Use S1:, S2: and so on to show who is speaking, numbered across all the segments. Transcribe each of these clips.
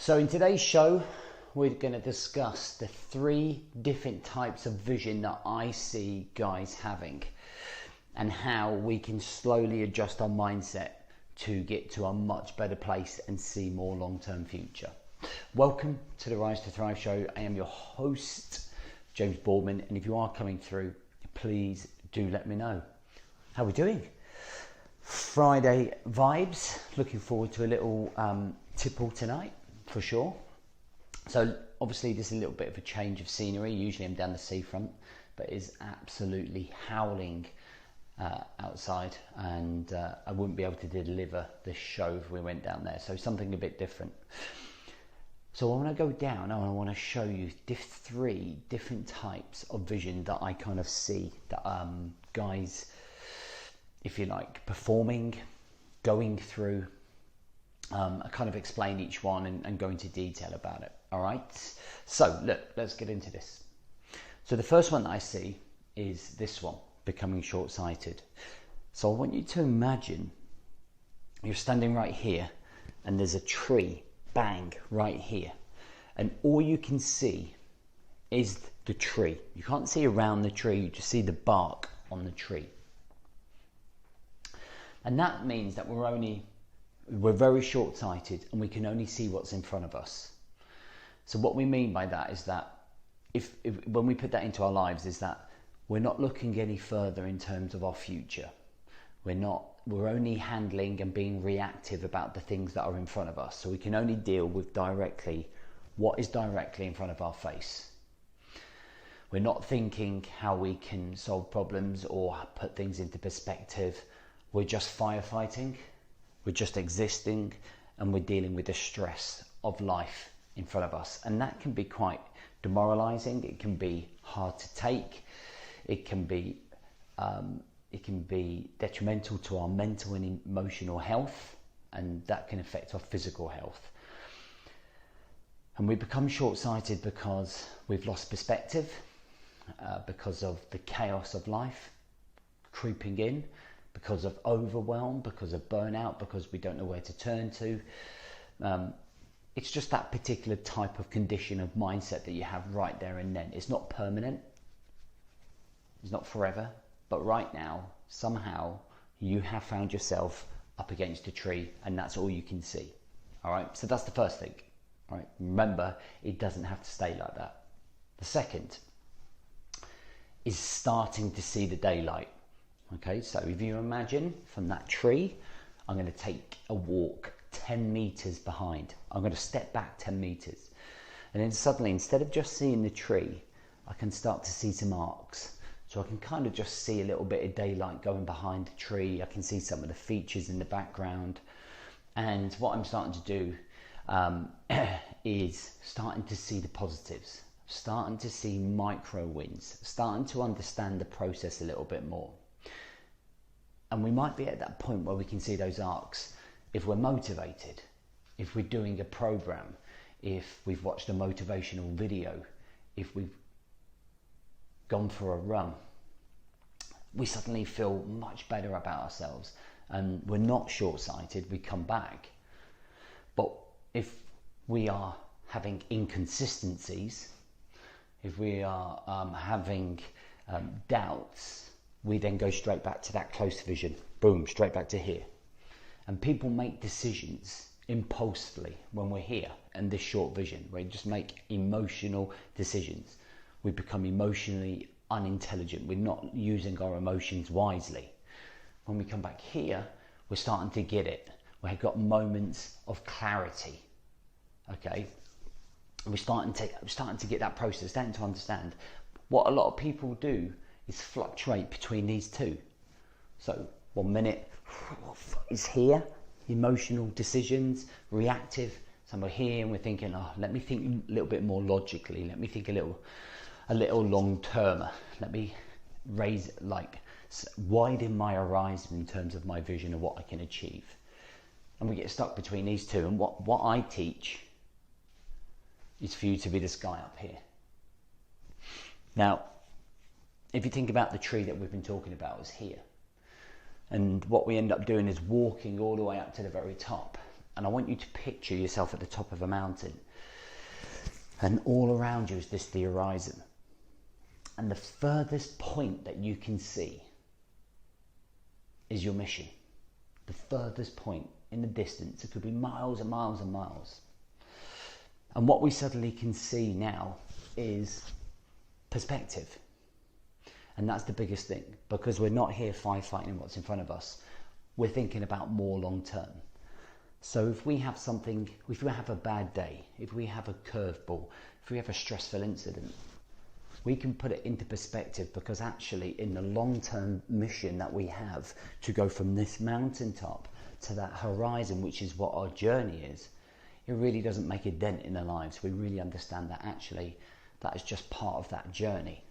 S1: So in today's show, we're going to discuss the 3 different types of vision that I see guys having and how we can slowly adjust our mindset to get to a much better place and see more long-term future. Welcome to the Rise to Thrive show. I am your host, James Boardman, and if you are coming through, please do let me know. How are we doing? Friday vibes. Looking forward to a little tipple tonight, for sure. So obviously this is a little bit of a change of scenery. Usually I'm down the seafront, but it is absolutely howling outside, and I wouldn't be able to deliver this show if we went down there. So something a bit different. So I want to go down and I want to show you 3 different types of vision that I kind of see that guys, if you like, performing, going through. I kind of explain each one and go into detail about it. All right. So look, let's get into this. So the first one that I see is this one, becoming short-sighted. So I want you to imagine you're standing right here and there's a tree, bang, right here. And all you can see is the tree. You can't see around the tree, you just see the bark on the tree. And that means that we're very short-sighted and we can only see what's in front of us. So what we mean by that is that if when we put that into our lives is that we're not looking any further in terms of our future. We're only handling and being reactive about the things that are in front of us. So we can only deal with what is directly in front of our face. We're not thinking how we can solve problems or put things into perspective. We're just firefighting. We're just existing, and we're dealing with the stress of life in front of us. And that can be quite demoralizing. It can be hard to take. It can be detrimental to our mental and emotional health, and that can affect our physical health. And we become short-sighted because we've lost perspective, because of the chaos of life creeping in, because of overwhelm, because of burnout, because we don't know where to turn to. It's just that particular type of condition of mindset that you have right there and then. It's not permanent. It's not forever. But right now, somehow, you have found yourself up against a tree and that's all you can see. All right, so that's the first thing. All right, remember, it doesn't have to stay like that. The second is starting to see the daylight. Okay, so if you imagine from that tree, I'm going to take a walk 10 meters behind. I'm going to step back 10 meters. And then suddenly, instead of just seeing the tree, I can start to see some arcs. So I can kind of just see a little bit of daylight going behind the tree. I can see some of the features in the background. And what I'm starting to do is starting to see the positives, starting to see micro wins, starting to understand the process a little bit more. And we might be at that point where we can see those arcs if we're motivated, if we're doing a program, if we've watched a motivational video, if we've gone for a run. We suddenly feel much better about ourselves and we're not short-sighted, we come back. But if we are having inconsistencies, if we are having doubts, we then go straight back to that close vision. Boom, straight back to here. And people make decisions impulsively when we're here in this short vision. We just make emotional decisions. We become emotionally unintelligent. We're not using our emotions wisely. When we come back here, we're starting to get it. We've got moments of clarity. Okay? We're starting to get that process, starting to understand. What a lot of people do is fluctuate between these two. So 1 minute is here, emotional decisions, reactive. So we're here and we're thinking, let me think a little bit more logically. Let me think a little long term. Let me widen my horizon in terms of my vision of what I can achieve. And we get stuck between these two. And what I teach is for you to be this guy up here. Now, if you think about the tree that we've been talking about is here. And what we end up doing is walking all the way up to the very top. And I want you to picture yourself at the top of a mountain. And all around you is the horizon. And the furthest point that you can see is your mission. The furthest point in the distance. It could be miles and miles and miles. And what we suddenly can see now is perspective. And that's the biggest thing, because we're not here firefighting what's in front of us. We're thinking about more long term. So if we have something, if we have a bad day, if we have a curveball, if we have a stressful incident, we can put it into perspective, because actually in the long-term mission that we have to go from this mountaintop to that horizon, which is what our journey is, it really doesn't make a dent in our lives. We really understand that actually that is just part of that journey.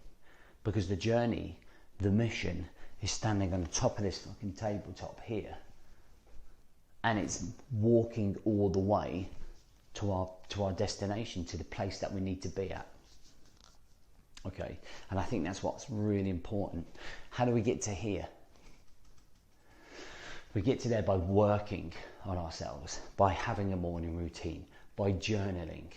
S1: Because the journey, the mission, is standing on the top of this fucking tabletop here. And it's walking all the way to our destination, to the place that we need to be at. Okay, and I think that's what's really important. How do we get to here? We get to there by working on ourselves, by having a morning routine, by journaling,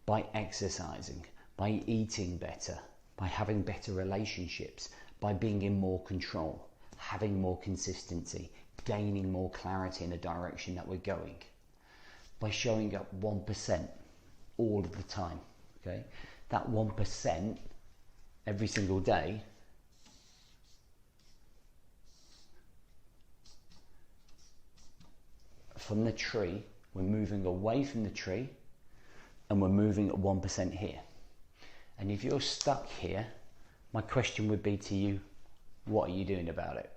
S1: by exercising, by eating better, by having better relationships, by being in more control, having more consistency, gaining more clarity in the direction that we're going, by showing up 1% all of the time. Okay, that 1% every single day from the tree, we're moving away from the tree and we're moving at 1% here. And if you're stuck here, my question would be to you, what are you doing about it?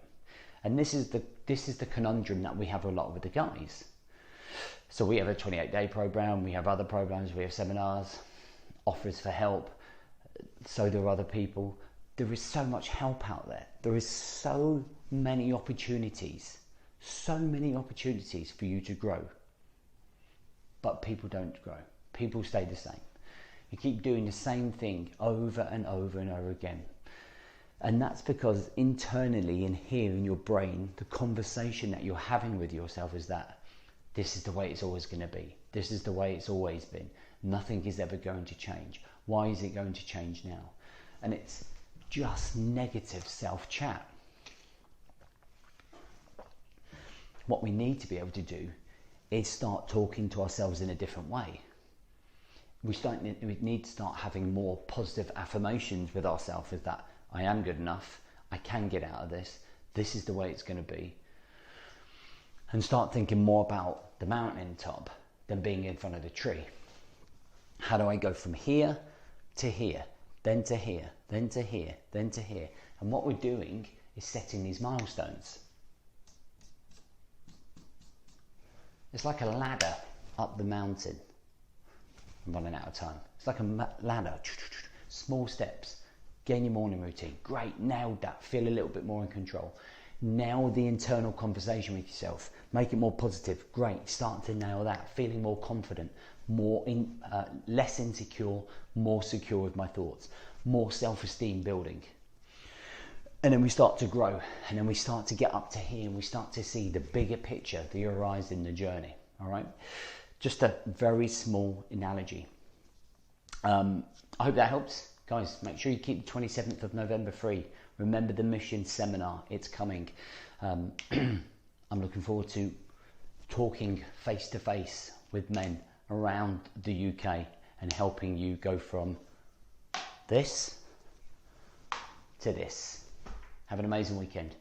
S1: And this is the conundrum that we have a lot with the guys. So we have a 28-day program, we have other programs, we have seminars, offers for help, so do other people. There is so much help out there. There is so many opportunities for you to grow. But people don't grow. People stay the same. You keep doing the same thing over and over and over again. And that's because internally in here in your brain, the conversation that you're having with yourself is that this is the way it's always going to be. This is the way it's always been. Nothing is ever going to change. Why is it going to change now? And it's just negative self-chat. What we need to be able to do is start talking to ourselves in a different way. We need to start having more positive affirmations with ourselves, is that I am good enough, I can get out of this is the way it's going to be. And start thinking more about the mountain top than being in front of the tree. How do I go from here to here, then to here, then to here, then to here? And what we're doing is setting these milestones. It's like a ladder up the mountain. I'm running out of time. It's like a ladder, small steps. Gain your morning routine. Great, nailed that. Feel a little bit more in control. Nail the internal conversation with yourself. Make it more positive. Great, start to nail that. Feeling more confident, less insecure, more secure with my thoughts, more self-esteem building. And then we start to grow, and then we start to get up to here, and we start to see the bigger picture, the horizon, the journey. All right, just a very small analogy. I hope that helps. Guys, make sure you keep the 27th of November free. Remember the mission seminar, it's coming. I'm looking forward to talking face to face with men around the UK and helping you go from this to this. Have an amazing weekend.